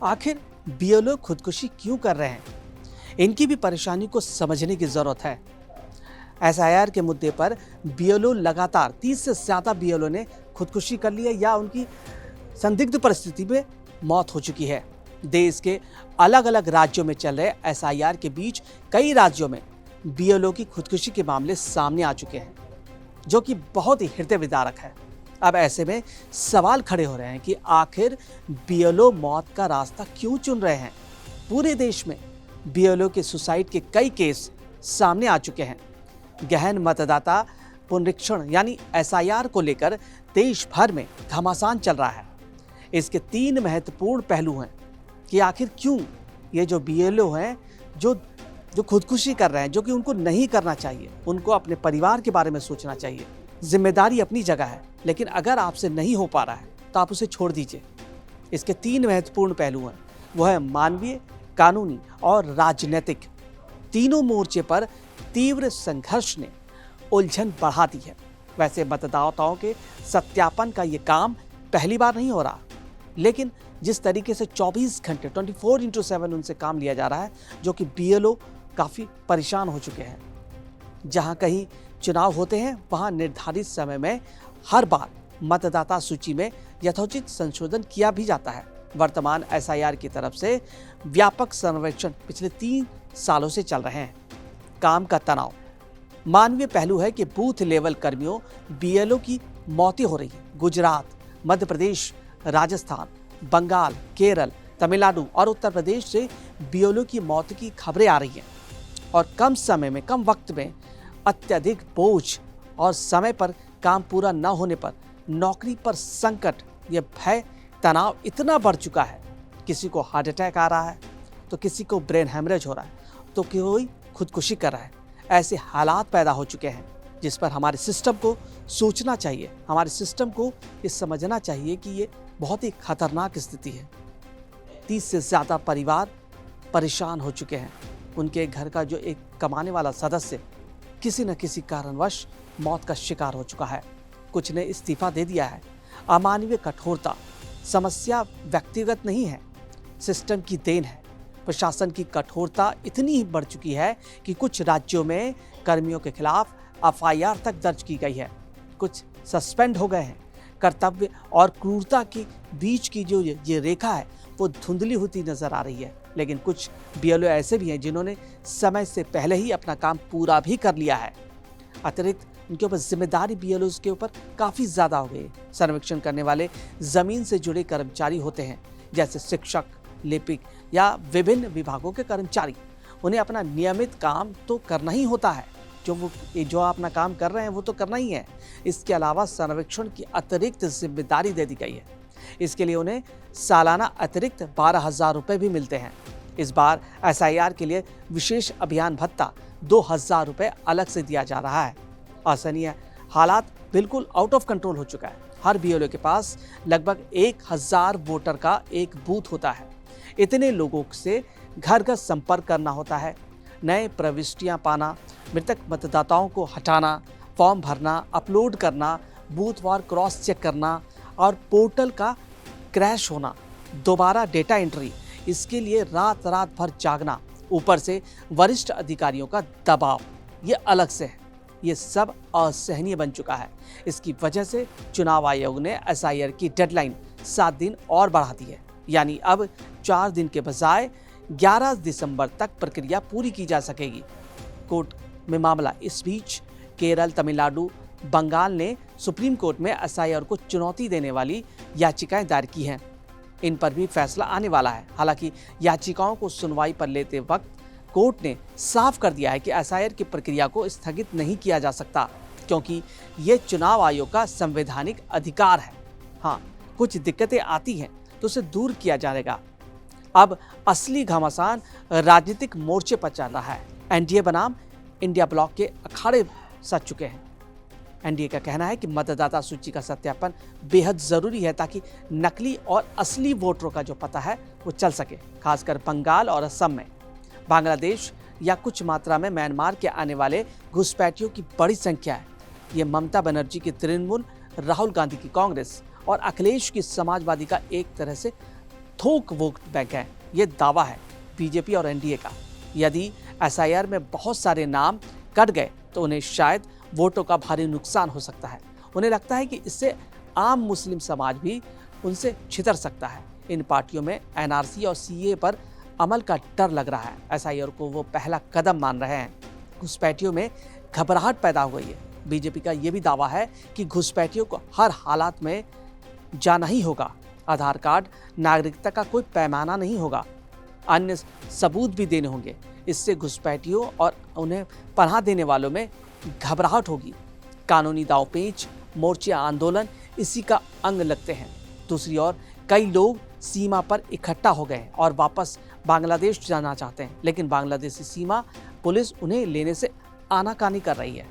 आखिर बीएलओ खुदकुशी क्यों कर रहे हैं? इनकी भी परेशानी को समझने की जरूरत है। एसआईआर के मुद्दे पर बीएलओ लगातार 30 से ज्यादा बीएलओ ने खुदकुशी कर ली है या उनकी संदिग्ध परिस्थिति में मौत हो चुकी है। देश के अलग अलग राज्यों में चल रहे एसआईआर के बीच कई राज्यों में बीएलओ की खुदकुशी के मामले सामने आ चुके हैं, जो कि बहुत ही हृदय विदारक है। अब ऐसे में सवाल खड़े हो रहे हैं कि आखिर बीएलओ मौत का रास्ता क्यों चुन रहे हैं? पूरे देश में बीएलओ के सुसाइड के कई केस सामने आ चुके हैं। गहन मतदाता पुनरीक्षण यानी एसआईआर को लेकर देश भर में घमासान चल रहा है। इसके 3 महत्वपूर्ण पहलू हैं कि आखिर क्यों ये जो बीएलओ हैं जो खुदकुशी कर रहे हैं, जो कि उनको नहीं करना चाहिए, उनको अपने परिवार के बारे में सोचना चाहिए। जिम्मेदारी अपनी जगह है, लेकिन अगर आपसे नहीं हो पा रहा है तो आप उसे छोड़ दीजिए। इसके 3 महत्वपूर्ण पहलू हैं, वो है मानवीय, कानूनी और राजनीतिक। तीनों मोर्चे पर तीव्र संघर्ष ने उलझन बढ़ा दी है। वैसे मतदाताओं के सत्यापन का ये काम पहली बार नहीं हो रहा, लेकिन जिस तरीके से 24 घंटे 24/7 उनसे काम लिया जा रहा है, जो कि बीएलओ काफ़ी परेशान हो चुके हैं। जहां कहीं चुनाव होते हैं वहां निर्धारित समय में हर बार मतदाता सूची में यथोचित संशोधन किया भी जाता है। वर्तमान एसआईआर की तरफ से व्यापक सर्वेक्षण पिछले 3 सालों से चल रहे हैं। काम का तनाव। मानवीय पहलू है कि बूथ लेवल कर्मियों बीएलओ की मौतें हो रही हैं। गुजरात, मध्य प्रदेश, राजस्थान, बंगाल, केरल, तमिलनाडु और उत्तर प्रदेश से बीएलओ की मौत की खबरें आ रही हैं और कम समय में, कम वक्त में अत्यधिक बोझ और समय पर काम पूरा न होने पर नौकरी पर संकट, यह भय, तनाव इतना बढ़ चुका है। किसी को हार्ट अटैक आ रहा है तो किसी को ब्रेन हैमरेज हो रहा है तो कोई खुदकुशी कर रहा है। ऐसे हालात पैदा हो चुके हैं जिस पर हमारे सिस्टम को सोचना चाहिए, हमारे सिस्टम को ये समझना चाहिए कि ये बहुत ही खतरनाक स्थिति है। 30 से ज़्यादा परिवार परेशान हो चुके हैं। उनके घर का जो एक कमाने वाला सदस्य किसी न किसी कारणवश मौत का शिकार हो चुका है। कुछ ने इस्तीफा दे दिया है। अमानवीय कठोरता। समस्या व्यक्तिगत नहीं है, सिस्टम की देन है। प्रशासन की कठोरता इतनी ही बढ़ चुकी है कि कुछ राज्यों में कर्मियों के खिलाफ एफआईआर तक दर्ज की गई है। कुछ सस्पेंड हो गए हैं। कर्तव्य और क्रूरता के बीच की जो ये रेखा है वो धुंधली होती नजर आ रही है। लेकिन कुछ बीएलओ ऐसे भी हैं जिन्होंने समय से पहले ही अपना काम पूरा भी कर लिया है। अतिरिक्त उनके ऊपर जिम्मेदारी बीएलओ के ऊपर काफ़ी ज़्यादा हो गई। सर्वेक्षण करने वाले ज़मीन से जुड़े कर्मचारी होते हैं, जैसे शिक्षक, लिपिक या विभिन्न विभागों के कर्मचारी। उन्हें अपना नियमित काम तो करना ही होता है। जो अपना काम कर रहे हैं वो तो करना ही है। इसके अलावा सर्वेक्षण की अतिरिक्त जिम्मेदारी दे दी गई है। इसके लिए उन्हें सालाना अतिरिक्त 12,000 रुपये भी मिलते हैं। इस बार एसआईआर के लिए विशेष अभियान भत्ता 2,000 रुपये अलग से दिया जा रहा है। असहनीय हालात बिल्कुल आउट ऑफ कंट्रोल हो चुका है। हर बीएलओ के पास लगभग 1,000 वोटर का एक बूथ होता है। इतने लोगों से घर घर संपर्क करना होता है, नए प्रविष्टियां पाना, मृतक मतदाताओं को हटाना, फॉर्म भरना, अपलोड करना, बूथवार क्रॉस चेक करना और पोर्टल का क्रैश होना, दोबारा डेटा एंट्री, इसके लिए रात रात भर जागना, ऊपर से वरिष्ठ अधिकारियों का दबाव, ये अलग से है। ये सब असहनीय बन चुका है। इसकी वजह से चुनाव आयोग ने एसआईआर की डेडलाइन 7 दिन और बढ़ा दी है। यानी अब 4 दिन के बजाय 11 दिसंबर तक प्रक्रिया पूरी की जा सकेगी। कोर्ट में मामला। इस बीच केरल, तमिलनाडु, बंगाल ने सुप्रीम कोर्ट में एसआईआर को चुनौती देने वाली याचिकाएं दायर की हैं। इन पर भी फैसला आने वाला है। हालांकि याचिकाओं को सुनवाई पर लेते वक्त कोर्ट ने साफ कर दिया है कि एसआईआर की प्रक्रिया को स्थगित नहीं किया जा सकता, क्योंकि ये चुनाव आयोग का संवैधानिक अधिकार है। हाँ, कुछ दिक्कतें आती हैं तो उसे दूर किया जाएगा। अब असली घमासान राजनीतिक मोर्चे पर चल रहा है। एनडीए बनाम इंडिया ब्लॉक के अखाड़े सज चुके हैं। एनडीए का कहना है कि मतदाता सूची का सत्यापन बेहद जरूरी है ताकि नकली और असली वोटरों का जो पता है वो चल सके, खासकर बंगाल और असम में। बांग्लादेश या कुछ मात्रा में म्यांमार के आने वाले घुसपैठियों की बड़ी संख्या है। ये ममता बनर्जी की तृणमूल, राहुल गांधी की कांग्रेस और अखिलेश की समाजवादी का एक तरह से थोक वोट बैंक है, ये दावा है बीजेपी और एनडीए का। यदि एसआईआर में बहुत सारे नाम कट गए तो उन्हें शायद वोटों का भारी नुकसान हो सकता है। उन्हें लगता है कि इससे आम मुस्लिम समाज भी उनसे छितर सकता है। इन पार्टियों में एनआरसी और सीए पर अमल का डर लग रहा है। एसआईआर को वो पहला कदम मान रहे हैं। घुसपैठियों में घबराहट पैदा हो गई है। बीजेपी का ये भी दावा है कि घुसपैठियों को हर हालात में जाना ही होगा। आधार कार्ड, नागरिकता का कोई पैमाना नहीं होगा। अन्य सबूत भी देने होंगे। इससे घुसपैठियों और उन्हें पनाह देने वालों में घबराहट होगी। कानूनी दांवपेच, मोर्चे, आंदोलन इसी का अंग लगते हैं। दूसरी ओर कई लोग सीमा पर इकट्ठा हो गए और वापस बांग्लादेश जाना चाहते हैं, लेकिन बांग्लादेशी सीमा पुलिस उन्हें लेने से आनाकानी कर रही है।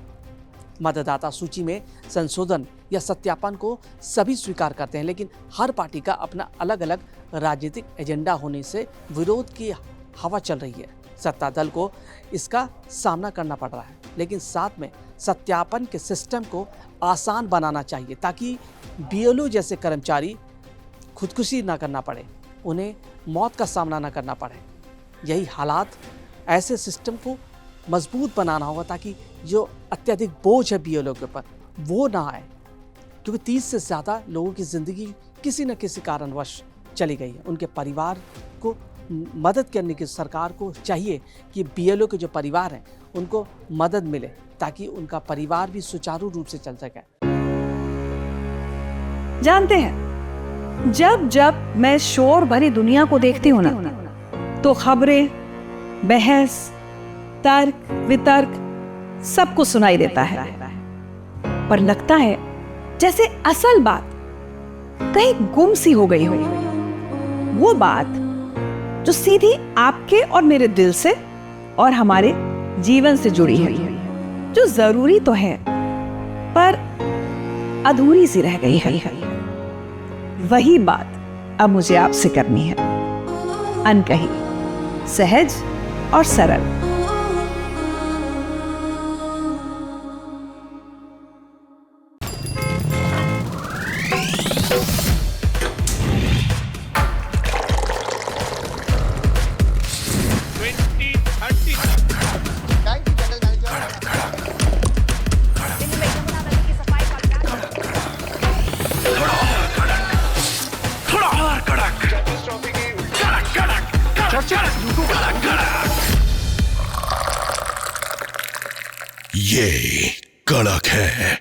मतदाता सूची में संशोधन या सत्यापन को सभी स्वीकार करते हैं, लेकिन हर पार्टी का अपना अलग अलग राजनीतिक एजेंडा होने से विरोध की हवा चल रही है। सत्ता दल को इसका सामना करना पड़ रहा है, लेकिन साथ में सत्यापन के सिस्टम को आसान बनाना चाहिए ताकि बीएलओ जैसे कर्मचारी खुदकुशी ना करना पड़े, उन्हें मौत का सामना ना करना पड़े। यही हालात, ऐसे सिस्टम को मजबूत बनाना होगा ताकि जो अत्यधिक बोझ है बीएलओ के ऊपर वो ना आए, क्योंकि 30 से ज़्यादा लोगों की ज़िंदगी किसी न किसी कारणवश चली गई है। उनके परिवार को मदद करने की सरकार को चाहिए कि बीएलओ के जो परिवार हैं उनको मदद मिले ताकि उनका परिवार भी सुचारू रूप से चल सके। जानते हैं, जब जब मैं शोर भरी दुनिया को देखती हूँ ना, तो खबरें, बहस, तर्क वितर्क सब कुछ सुनाई देता है, पर लगता है जैसे असल बात कहीं गुम सी हो गई हो। वो बात जो सीधी आपके और मेरे दिल से और हमारे जीवन से जुड़ी है, जो जरूरी तो है पर अधूरी सी रह गई है। वही बात अब मुझे आपसे करनी है, अनकही, सहज और सरल। ये कड़क है।